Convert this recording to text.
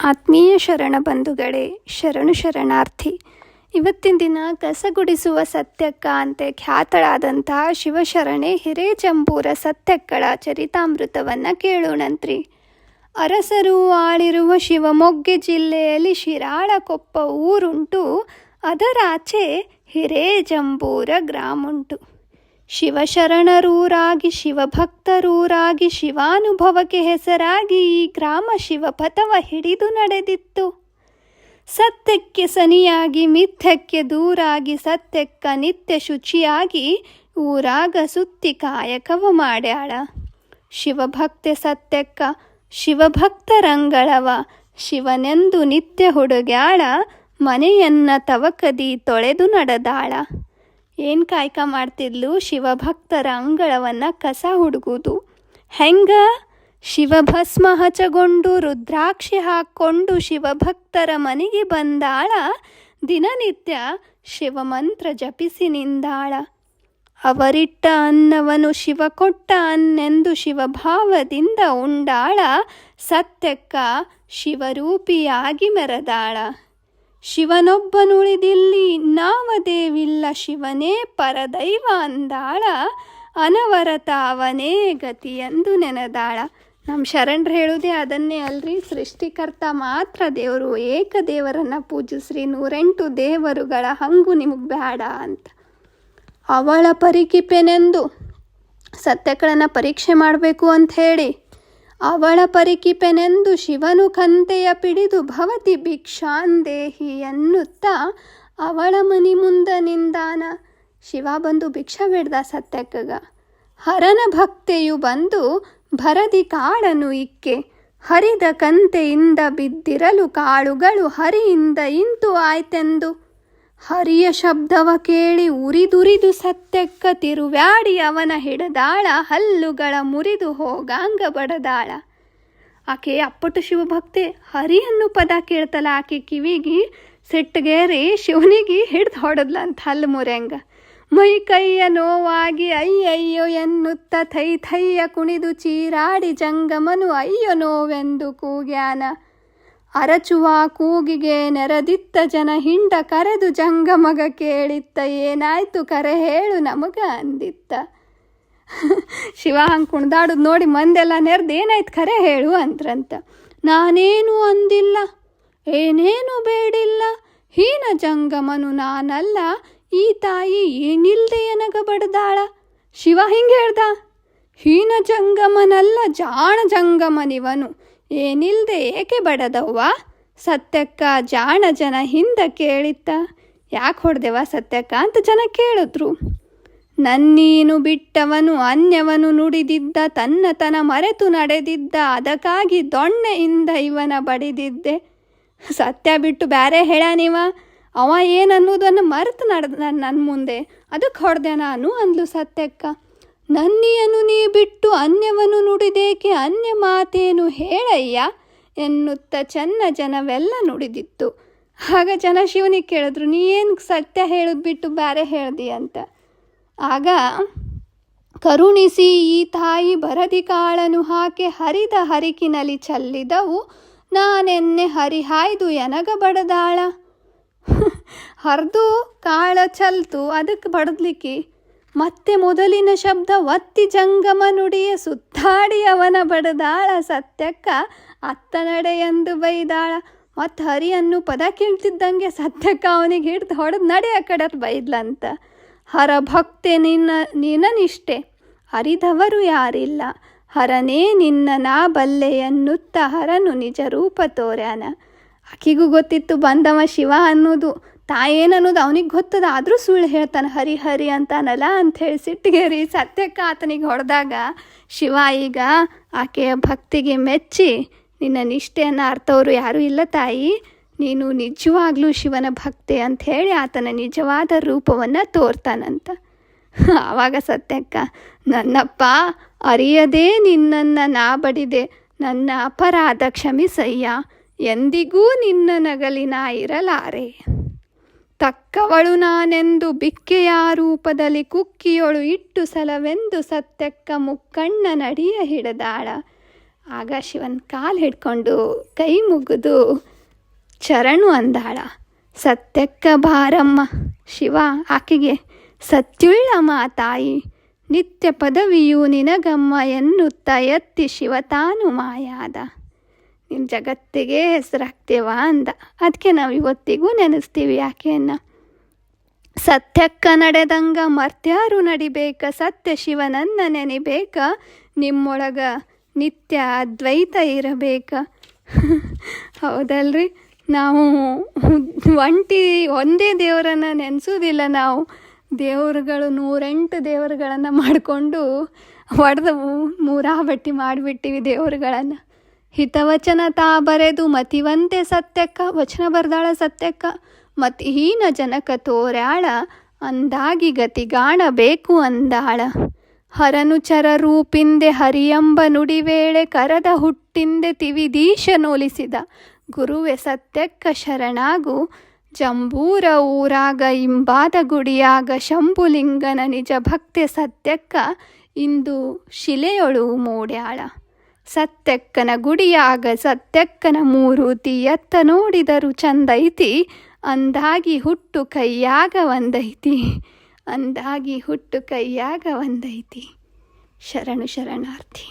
ಆತ್ಮೀಯ ಶರಣ ಬಂಧುಗಳೇ, ಶರಣು ಶರಣಾರ್ಥಿ. ಇವತ್ತಿನ ದಿನ ಕಸಗುಡಿಸುವ ಸತ್ಯಕ್ಕ ಅಂತೆ ಖ್ಯಾತಳಾದಂತಹ ಶಿವಶರಣೆ ಹಿರೇಜಂಬೂರ ಸತ್ಯಕ್ಕಳ ಚರಿತಾಮೃತವನ್ನು ಕೇಳೋಣಂತ್ರಿ. ಅರಸರು ಆಳಿರುವ ಶಿವಮೊಗ್ಗ ಜಿಲ್ಲೆಯಲ್ಲಿ ಶಿರಾಳಕೊಪ್ಪ ಊರುಂಟು. ಅದರಾಚೆ ಹಿರೇಜಂಬೂರ ಗ್ರಾಮುಂಟು. ಶಿವಶರಣರೂರಾಗಿ ಶಿವಭಕ್ತರೂರಾಗಿ ಶಿವಾನುಭವಕ್ಕೆ ಹೆಸರಾಗಿ ಈ ಗ್ರಾಮ ಶಿವಪಥವ ಹಿಡಿದು ನಡೆದಿತ್ತು. ಸತ್ಯಕ್ಕೆ ಸನಿಯಾಗಿ ಮಿಥ್ಯಕ್ಕೆ ದೂರಾಗಿ ಸತ್ಯಕ್ಕ ನಿತ್ಯ ಶುಚಿಯಾಗಿ ಊರಾಗ ಸುತ್ತಿ ಕಾಯಕವ ಮಾಡ್ಯಾಳ. ಶಿವಭಕ್ತೆ ಸತ್ಯಕ್ಕ ಶಿವಭಕ್ತರಂಗಳವ ಶಿವನೆಂದು ನಿತ್ಯ ಹುಡುಗ್ಯಾಳ. ಮನೆಯನ್ನ ತವಕದಿ ತೊಳೆದು ನಡೆದಾಳ. ಏನು ಕಾಯಕ ಮಾಡ್ತಿದ್ಲು? ಶಿವಭಕ್ತರ ಅಂಗಳವನ್ನು ಕಸ ಹುಡುಗುವುದು. ಹೆಂಗ? ಶಿವಭಸ್ಮ ಹಚಗೊಂಡು ರುದ್ರಾಕ್ಷಿ ಹಾಕ್ಕೊಂಡು ಶಿವಭಕ್ತರ ಮನೆಗೆ ಬಂದಾಳ. ದಿನನಿತ್ಯ ಶಿವಮಂತ್ರ ಜಪಿಸಿ ನಿಂದಾಳ. ಅವರಿಟ್ಟ ಅನ್ನವನ್ನು ಶಿವ ಕೊಟ್ಟ ಅನ್ನೆಂದು ಶಿವಭಾವದಿಂದ ಉಂಡಾಳ. ಸತ್ಯಕ್ಕ ಶಿವರೂಪಿಯಾಗಿ ಮೆರೆದಾಳ. ಶಿವನೊಬ್ಬನುಳಿದಿಲ್ಲಿ ನಾವದೇವಿಲ್ಲ, ಶಿವನೇ ಪರದೈವ ಅಂದಾಳ. ಅನವರತ ಅವನೇ ಗತಿಯೆಂದು ನೆನೆದಾಳ. ನಮ್ಮ ಶರಣರು ಹೇಳುವುದೇ ಅದನ್ನೇ ಅಲ್ರಿ, ಸೃಷ್ಟಿಕರ್ತ ಮಾತ್ರ ದೇವರು, ಏಕದೇವರನ್ನು ಪೂಜಿಸ್ರಿ, 108 ದೇವರುಗಳ ಹಂಗು ನಿಮಗೆ ಬೇಡ ಅಂತ. ಅವಳ ಪರಿಕಿಪೆನೆಂದು ಸತ್ಯಕ್ಕಳನ್ನು ಪರೀಕ್ಷೆ ಮಾಡಬೇಕು ಅಂತ ಹೇಳಿ ಅವಳ ಪರಿಕಿಪೆನೆಂದು ಶಿವನು ಕಂತೆಯ ಪಿಡಿದು ಭವತಿ ಭಿಕ್ಷಾಂದೇಹಿ ಎನ್ನುತ್ತಾ ಅವಳ ಮನಿ ಮುಂದ ನಿಂದಾನ. ಶಿವ ಬಂದು ಭಿಕ್ಷಾ ಬೇಡ್ದ ಸತ್ಯಕ್ಕಗ. ಹರನ ಭಕ್ತೆಯು ಬಂದು ಭರದಿ ಕಾಳನು ಇಕ್ಕೆ. ಹರಿದ ಕಂತೆಯಿಂದ ಬಿದ್ದಿರಲು ಕಾಳುಗಳು ಹರಿಯಿಂದ ಇಂತು ಆಯ್ತೆಂದು. ಹರಿಯ ಶಬ್ದವ ಕೇಳಿ ಉರಿದುರಿದು ಸತ್ಯಕ್ಕ ತಿರುವ್ಯಾಡಿ ಅವನ ಹಿಡದಾಳ. ಹಲ್ಲುಗಳ ಮುರಿದು ಹೋಗಾಂಗ ಬಡದಾಳ. ಆಕೆ ಅಪ್ಪಟ ಶಿವಭಕ್ತೆ. ಹರಿಯನ್ನು ಪದ ಕೇಳ್ತಲ್ಲ ಆಕೆ ಕಿವಿಗೆ ಸಿಟ್ಟಿಗೇರಿ ಶಿವನಿಗೆ ಹಿಡ್ದು ಹೊಡೆದ್ಲಂತ ಹಲ್ಲು ಮುರೆಂಗ. ಮೈ ಕೈಯ ನೋವಾಗಿ ಅಯ್ಯಯ್ಯೋ ಎನ್ನುತ್ತ ಥೈ ಥೈಯ ಕುಣಿದು ಚೀರಾಡಿ ಜಂಗಮನು ಅಯ್ಯೋ ನೋವೆಂದು ಕೂಗ್ಯಾನ. ಅರಚುವ ಕೂಗಿಗೆ ನೆರೆದಿತ್ತ ಜನ ಹಿಂಡ ಕರೆದು ಜಂಗಮಗ ಕೇಳಿತ್ತ. ಏನಾಯ್ತು ಕರೆ ಹೇಳು ನಮಗ ಅಂದಿತ್ತ. ಶಿವ ಹಂಗೆ ಕುಣ್ದಾಡೋದು ನೋಡಿ ಮಂದೆಲ್ಲ ನೆರೆದು ಏನಾಯ್ತು ಕರೆ ಹೇಳು ಅಂದ್ರಂತ. ನಾನೇನು ಅಂದಿಲ್ಲ, ಏನೇನು ಬೇಡಿಲ್ಲ, ಹೀನ ಜಂಗಮನು ನಾನಲ್ಲ, ಈ ತಾಯಿ ಏನಿಲ್ದೆ ಎನಗ ಬಡ್ದಾಳ. ಶಿವ ಹಿಂಗೆ ಹೇಳ್ದ. ಹೀನ ಜಂಗಮನಲ್ಲ, ಜಾಣ ಜಂಗಮನಿವನು, ಏನಿಲ್ದೆ ಏಕೆ ಬಡದವ್ವ? ಸತ್ಯಕ್ಕ ಜಾಣ ಜನ ಹಿಂದ ಕೇಳಿತ್ತ. ಯಾಕೆ ಹೊಡೆದೆವ ಸತ್ಯಕ್ಕ ಅಂತ ಜನ ಕೇಳಿದ್ರು. ನನ್ನೀನು ಬಿಟ್ಟವನು ಅನ್ಯವನು ನುಡಿದಿದ್ದ, ತನ್ನತನ ಮರೆತು ನಡೆದಿದ್ದ, ಅದಕ್ಕಾಗಿ ದೊಣ್ಣೆಯಿಂದ ಇವನ ಬಡಿದಿದ್ದೆ. ಸತ್ಯ ಬಿಟ್ಟು ಬ್ಯಾರೆ ಹೇಳಾನಿವ, ಅವ ಏನನ್ನೋದನ್ನು ಮರೆತು ನಡೆದ ನನ್ನ ಮುಂದೆ, ಅದಕ್ಕೆ ಹೊಡೆದೆ ನಾನು ಅಂದ್ಲು ಸತ್ಯಕ್ಕ. ನನ್ನಿಯನು ನೀ ಬಿಟ್ಟು ಅನ್ಯವನ್ನು ನುಡಿದೇಕೆ, ಅನ್ಯ ಮಾತೇನು ಹೇಳಯ್ಯ ಎನ್ನುತ್ತ ಚೆನ್ನ ಜನವೆಲ್ಲ ನುಡಿದಿತ್ತು. ಆಗ ಜನ ಶಿವನಿಗೆ ಕೇಳಿದ್ರು, ನೀ ಏನು ಸತ್ಯ ಹೇಳೋದು ಬಿಟ್ಟು ಬ್ಯಾರೆ ಹೇಳ್ದಿ ಅಂತ. ಆಗ ಕರುಣಿಸಿ ಈ ತಾಯಿ ಬರದಿ ಕಾಳನು ಹಾಕಿ ಹರಿದ ಹರಿಕಿನಲ್ಲಿ ಚೆಲ್ಲಿದವು. ನಾನೆನ್ನೆ ಹರಿಹಾಯ್ದು ಎನಗ ಬಡದಾಳ. ಹರಿದು ಕಾಳ ಚಲ್ತು, ಅದಕ್ಕೆ ಬಡದ್ಲಿಕ್ಕಿ. ಮತ್ತೆ ಮೊದಲಿನ ಶಬ್ದ ಒತ್ತಿ ಜಂಗಮ ನುಡಿಯ ಸುತ್ತಾಡಿ ಅವನ ಬಡದಾಳ. ಸತ್ಯಕ್ಕ ಅತ್ತ ನಡೆ ಎಂದು ಬೈದಾಳ. ಮತ್ತು ಹರಿಯನ್ನು ಪದ ಕೇಳ್ತಿದ್ದಂಗೆ ಸತ್ಯಕ್ಕ ಅವನಿಗೆ ಹಿಡ್ದು ಹೊಡೆದು ನಡೆ ಆ ಕಡೆ ಬೈದ್ಲಂತ. ಹರಭಕ್ತೆ ನಿನ್ನ ನಿಷ್ಠೆ ಹರಿದವರು ಯಾರಿಲ್ಲ, ಹರನೇ ನಿನ್ನ ನಾ ಬಲ್ಲೆ ಎನ್ನುತ್ತ ಹರನು ನಿಜ ರೂಪ ತೋರ್ಯಾನ. ಆಕಿಗೂ ಗೊತ್ತಿತ್ತು ಬಂದವ ಶಿವ ಅನ್ನೋದು, ತಾಯೇನನ್ನೋದು ಅವನಿಗೆ ಗೊತ್ತದ, ಆದರೂ ಸುಳ್ಳು ಹೇಳ್ತಾನೆ, ಹರಿ ಹರಿ ಅಂತಾನಲ್ಲ ಅಂಥೇಳಿ ಸಿಟ್ಟಿಗೇರಿ ಸತ್ಯಕ್ಕ ಆತನಿಗೆ ಹೊಡೆದಾಗ ಶಿವ ಈಗ ಆಕೆಯ ಭಕ್ತಿಗೆ ಮೆಚ್ಚಿ, ನಿನ್ನ ನಿಷ್ಠೆಯನ್ನು ಅರ್ಥವರು ಯಾರೂ ಇಲ್ಲ ತಾಯಿ, ನೀನು ನಿಜವಾಗ್ಲೂ ಶಿವನ ಭಕ್ತೆ ಅಂಥೇಳಿ ಆತನ ನಿಜವಾದ ರೂಪವನ್ನು ತೋರ್ತಾನಂತ. ಆವಾಗ ಸತ್ಯಕ್ಕ, ನನ್ನಪ್ಪ ಅರಿಯದೇ ನಿನ್ನನ್ನು ನಾ ಬಡಿದೆ, ನನ್ನ ಅಪರಾಧ ಕ್ಷಮಿಸಯ್ಯ, ಎಂದಿಗೂ ನಿನ್ನ ನಗಲಿನ ಇರಲಾರೆ. ತಕ್ಕವಳು ನಾನೆಂದು ಬಿಕ್ಕೆಯ ರೂಪದಲ್ಲಿ ಕುಕ್ಕಿಯೊಳು ಇಟ್ಟು ಸಲವೆಂದು ಸತ್ಯಕ್ಕ ಮುಕ್ಕಣ್ಣ ನಡಿಯ ಹಿಡದಾಳ. ಆಗ ಶಿವನ್ ಕಾಲು ಹಿಡ್ಕೊಂಡು ಕೈ ಮುಗಿದು ಚರಣು ಅಂದಾಳ. ಸತ್ಯಕ್ಕ ಬಾರಮ್ಮ. ಶಿವ ಆಕೆಗೆ ಸತ್ಯುಳ್ಳ ಮಾತಾಯಿ, ನಿತ್ಯ ಪದವಿಯು ನಿನಗಮ್ಮ ಎನ್ನುತ್ತ ಎತ್ತಿ ಶಿವ ತಾನು ಮಾಯಾದ. ನಿನ್ನ ಜಗತ್ತಿಗೆ ಹೆಸರಾಗ್ತೇವ ಅಂದ. ಅದಕ್ಕೆ ನಾವು ಇವತ್ತಿಗೂ ನೆನೆಸ್ತೀವಿ ಆಕೆಯನ್ನು. ಸತ್ಯಕ್ಕ ನಡೆದಂಗ ಮರ್ತ್ಯಾರು ನಡಿಬೇಕ, ಸತ್ಯ ಶಿವನನ್ನ ನೆನಿಬೇಕ, ನಿಮ್ಮೊಳಗ ನಿತ್ಯ ಅದ್ವೈತ ಇರಬೇಕ. ಹೌದಲ್ರಿ, ನಾವು ಒಂದೇ ದೇವರನ್ನು ನೆನೆಸೋದಿಲ್ಲ. ನಾವು ದೇವರುಗಳು 108 ದೇವರುಗಳನ್ನು ಮಾಡಿಕೊಂಡು ಹೊಡೆದವು, ಮೂರಾಬಟ್ಟಿ ಮಾಡಿಬಿಟ್ಟಿವಿ ದೇವರುಗಳನ್ನು. ಹಿತವಚನ ತಾ ಬರೆದು ಮತಿವಂತೆ ಸತ್ಯಕ್ಕ, ವಚನ ಬರ್ದಾಳ ಸತ್ಯಕ್ಕ. ಮತಿಹೀನ ಜನಕ ತೋರ್ಯಾಳ, ಅಂದಾಗಿ ಗತಿಗಾಣಬೇಕು ಅಂದಾಳ. ಹರನು ಚರ ರೂಪಿಂದೆ ಹರಿಯಂಬ ನುಡಿವೇಳೆ, ಕರದ ಹುಟ್ಟಿಂದೆ ತಿವಿದೀಶನೋಲಿಸಿದ. ಗುರುವೆ ಸತ್ಯಕ್ಕ ಶರಣಾಗು, ಜಂಬೂರ ಊರಾಗ ಇಂಬಾದ ಗುಡಿಯಾಗ, ಶಂಭುಲಿಂಗನ ನಿಜ ಭಕ್ತೆ ಸತ್ಯಕ್ಕ ಇಂದು ಶಿಲೆಯೊಳು ಮೂಡ್ಯಾಳ. ಸತ್ಯಕ್ಕನ ಗುಡಿಯಾಗ ಸತ್ಯಕ್ಕನ ಮೂರುತಿ, ಎತ್ತ ನೋಡಿದರು ಚಂದೈತಿ, ಅಂದಾಗಿ ಹುಟ್ಟು ಕೈಯಾಗ ಒಂದೈತಿ, ಅಂದಾಗಿ ಹುಟ್ಟು ಕೈಯಾಗ ಒಂದೈತಿ. ಶರಣು ಶರಣಾರ್ಥಿ.